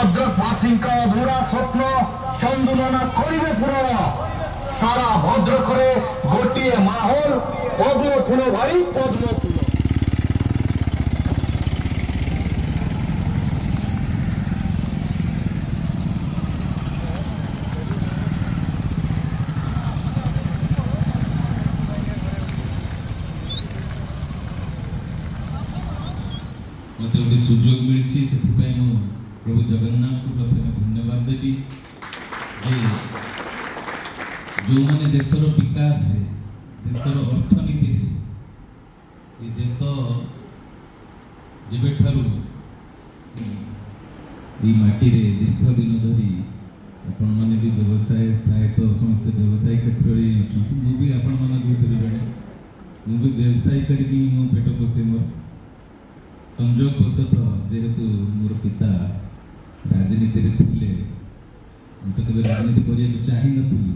भद्रकवासी अधूरा स्वप्न चंदुनना करिबे पूरण सारा भद्रक गोटे माहौल पद्म फूल भाई पद्म फूल। मत गोटे सुजोग मिली से प्रभु जगन्नाथ को प्रथम धन्यवाद देवी जो मैंने देशर विकास है देशर अर्थनीति है ये देश जब माटी रे दीर्घ दिन धरी आपण मैंने भी व्यवसाय प्रायतः समस्त व्यवसाय क्षेत्र में अच्छा मुझे आपण मान भीतर जड़े मुझे व्यवसाय करके मो पेट पोषे मोर संजोग वशतः जेहेतु मोर पिता राजनीति रे थिले तो केबे राजनीति करिया चाहि नथिली।